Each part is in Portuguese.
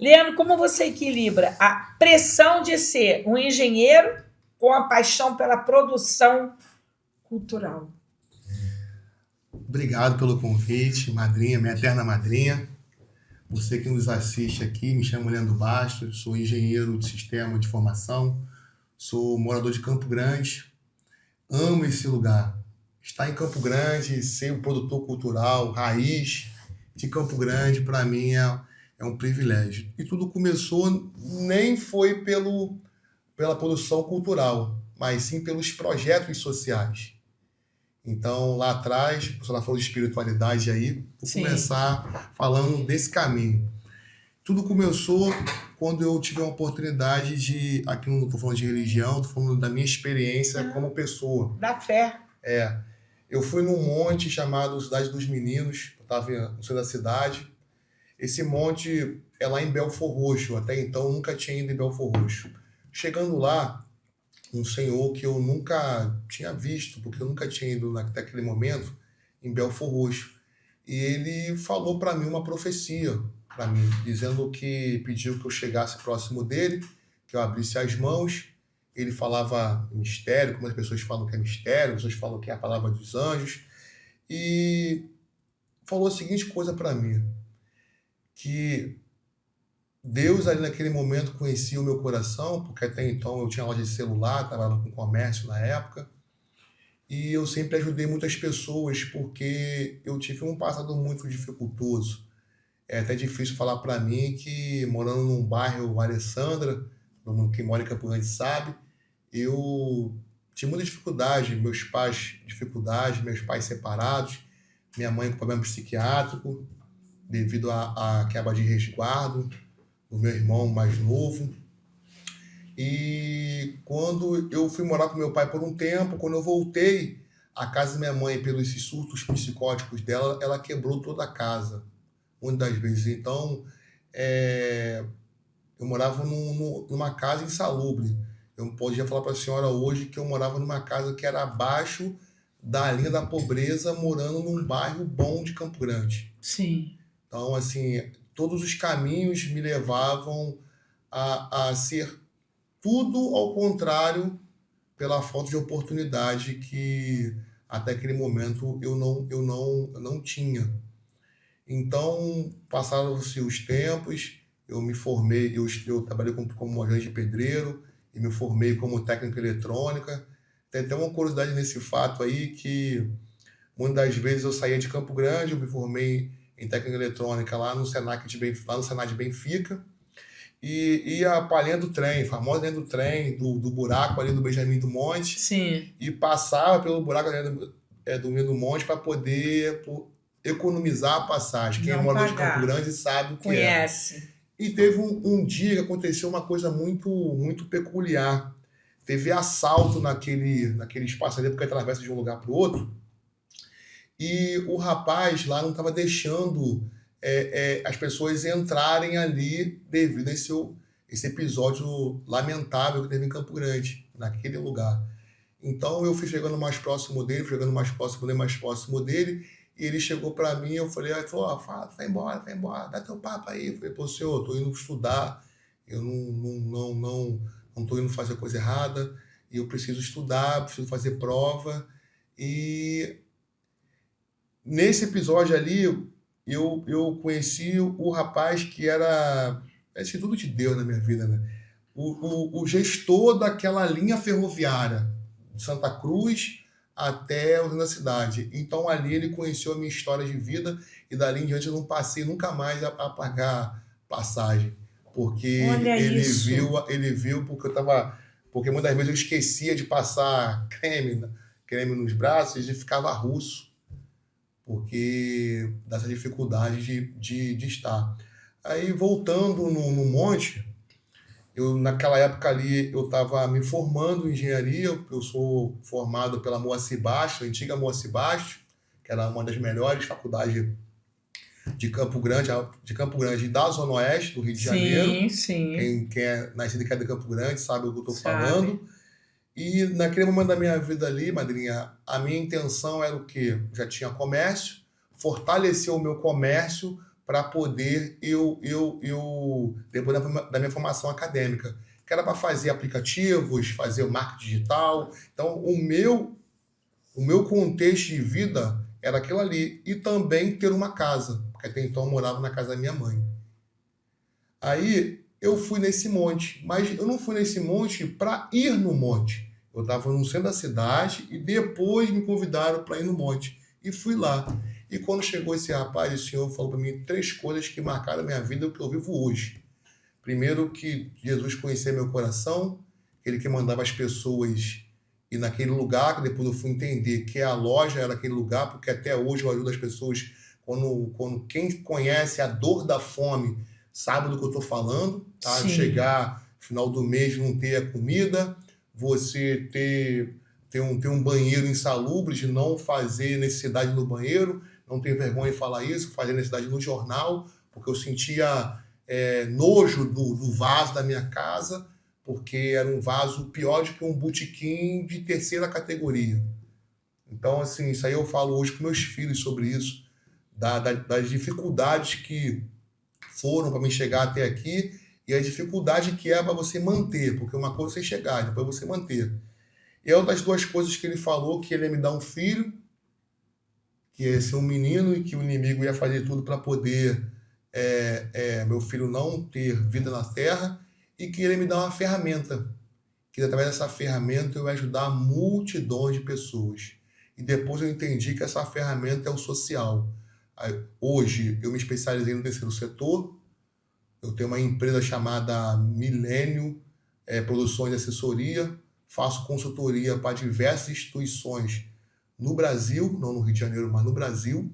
Leandro, como você equilibra a pressão de ser um engenheiro com a paixão pela produção cultural? Obrigado pelo convite, madrinha, minha eterna madrinha. Você que nos assiste aqui, me chamo Leandro Bastos, sou engenheiro de sistema de formação, sou morador de Campo Grande, amo esse lugar. Estar em Campo Grande, ser um produtor cultural, raiz de Campo Grande, para mim é um privilégio. E tudo começou, nem foi pela produção cultural, mas sim pelos projetos sociais. Então, lá atrás, a senhora falou de espiritualidade aí, vou Sim. começar falando desse caminho. Tudo começou quando eu tive a oportunidade de, aqui não estou falando de religião, estou falando da minha experiência como pessoa. Da fé. Eu fui num monte chamado Cidade dos Meninos, eu estava no centro da cidade. Esse monte é lá em Belford Roxo, até então eu nunca tinha ido em Belford Roxo. Chegando lá, um senhor que eu nunca tinha visto, porque eu nunca tinha ido até aquele momento em Belford Roxo. E ele falou para mim uma profecia, para mim, dizendo que pediu que eu chegasse próximo dele, que eu abrisse as mãos. Ele falava mistério, como as pessoas falam que é mistério, as pessoas falam que é a palavra dos anjos. E falou a seguinte coisa para mim, que Deus ali naquele momento conhecia o meu coração, porque até então eu tinha loja de celular, trabalhava com comércio na época, e eu sempre ajudei muitas pessoas porque eu tive um passado muito dificultoso. É até difícil falar para mim que morando num bairro Alessandra, todo mundo que mora em Campo Grande sabe, eu tive muita dificuldade, meus pais separados, minha mãe com problema psiquiátrico, devido à quebra de resguardo, o meu irmão mais novo. E quando eu fui morar com meu pai por um tempo, quando eu voltei, a casa da minha mãe, pelos esses surtos psicóticos dela, ela quebrou toda a casa, muitas das vezes. Então, é, eu morava numa casa insalubre. Eu podia falar para a senhora hoje que eu morava numa casa que era abaixo da linha da pobreza, morando num bairro bom de Campo Grande. Sim. Então, assim, todos os caminhos me levavam a ser tudo ao contrário pela falta de oportunidade que até aquele momento eu não tinha. Então, passaram-se os tempos, eu me formei, eu trabalhei como agente de pedreiro e me formei como técnico em eletrônica. Tem até uma curiosidade nesse fato aí que muitas das vezes eu saía de Campo Grande, eu me formei em técnica eletrônica lá no lá no Senai de Benfica, e ia para a linha do trem, famosa linha do trem, do buraco ali do Benjamin do Monte, Sim. e passava pelo buraco ali do meio do monte para poder economizar a passagem. Quem é Não morador de Campo pagar. Grande sabe o que é. Conhece. E teve um dia que aconteceu uma coisa muito peculiar. Teve assalto naquele espaço ali, porque atravessa de um lugar para o outro, e o rapaz lá não estava deixando as pessoas entrarem ali devido a esse episódio lamentável que teve em Campo Grande, naquele lugar. Então eu fui chegando mais próximo dele, mais próximo dele, e ele chegou para mim, eu falei, ele falou, fala, vai embora, dá teu papo aí. Eu falei, pô, senhor, eu tô indo estudar, eu não tô indo fazer coisa errada, e eu preciso estudar, preciso fazer prova. E nesse episódio ali, eu conheci o rapaz que era, acho que tudo de Deus na minha vida, né? O gestor daquela linha ferroviária de Santa Cruz até o centro da cidade. Então ali ele conheceu a minha história de vida e dali em diante eu não passei nunca mais a pagar passagem, porque Olha isso. ele viu porque muitas vezes eu esquecia de passar creme nos braços e ficava russo, porque dessa dificuldade de estar. Aí voltando no monte, eu naquela época ali eu estava me formando em engenharia, eu sou formado pela Moacir Bastos, a antiga Moacir Bastos, que era uma das melhores faculdades de Campo Grande e da Zona Oeste do Rio de Janeiro. Sim, sim. Quem é nascido e criado em Campo Grande sabe o que eu estou Sabe. falando. E naquele momento da minha vida ali, madrinha, a minha intenção era o quê? Já tinha comércio, fortalecer o meu comércio para poder depois da minha formação acadêmica, que era para fazer aplicativos, fazer o marketing digital. Então, o meu contexto de vida era aquilo ali. E também ter uma casa, porque até então eu morava na casa da minha mãe. Aí eu fui nesse monte, mas eu não fui nesse monte para ir no monte. Eu estava no centro da cidade e depois me convidaram para ir no monte. E fui lá. E quando chegou esse rapaz, o senhor falou para mim 3 coisas que marcaram a minha vida e o que eu vivo hoje. Primeiro, que Jesus conhecia meu coração, ele que mandava as pessoas ir naquele lugar, que depois eu fui entender que a loja era aquele lugar, porque até hoje eu ajudo as pessoas, quando quem conhece a dor da fome sabe do que eu estou falando, tá? Sim. Chegar no final do mês não ter a comida, você ter um banheiro insalubre, de não fazer necessidade no banheiro, não ter vergonha de falar isso, fazer necessidade no jornal, porque eu sentia nojo do vaso da minha casa, porque era um vaso pior do que um botequim de 3ª categoria. Então, assim, isso aí eu falo hoje com meus filhos sobre isso, das dificuldades que foram para me chegar até aqui e a dificuldade que é para você manter, porque uma coisa é você chegar, depois você manter. E é uma das 2 coisas que ele falou, que ele ia me dar um filho, que ia ser um menino e que o inimigo ia fazer tudo para poder meu filho não ter vida na terra, e que ele ia me dar uma ferramenta, que através dessa ferramenta eu ia ajudar multidões de pessoas. E depois eu entendi que essa ferramenta é o social. Hoje eu me especializei no 3º setor, eu tenho uma empresa chamada Milênio Produções e Assessoria, faço consultoria para diversas instituições no Brasil, não no Rio de Janeiro, mas no Brasil.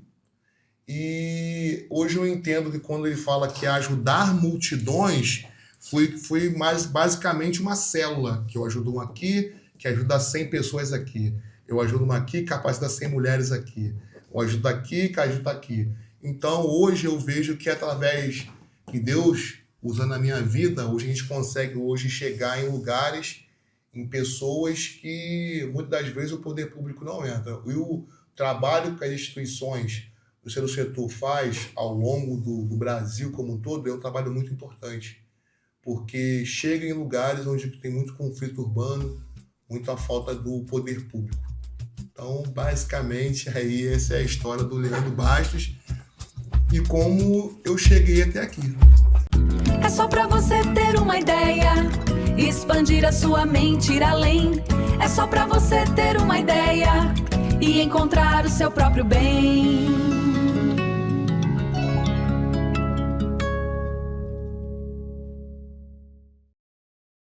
E hoje eu entendo que quando ele fala que ajudar multidões, foi mais basicamente uma célula, que eu ajudo um aqui, que ajuda 100 pessoas aqui. Eu ajudo uma aqui, capacita 100 mulheres aqui. Eu ajudo aqui, que ajuda aqui. Então, hoje eu vejo que através de Deus, usando a minha vida, hoje a gente consegue hoje chegar em lugares, em pessoas que muitas das vezes o poder público não entra. E o trabalho que as instituições do 3º setor faz ao longo do Brasil como um todo é um trabalho muito importante, porque chega em lugares onde tem muito conflito urbano, muita falta do poder público. Então, basicamente, aí essa é a história do Leandro Bastos e como eu cheguei até aqui. É só pra você ter uma ideia, expandir a sua mente, ir além. É só pra você ter uma ideia e encontrar o seu próprio bem.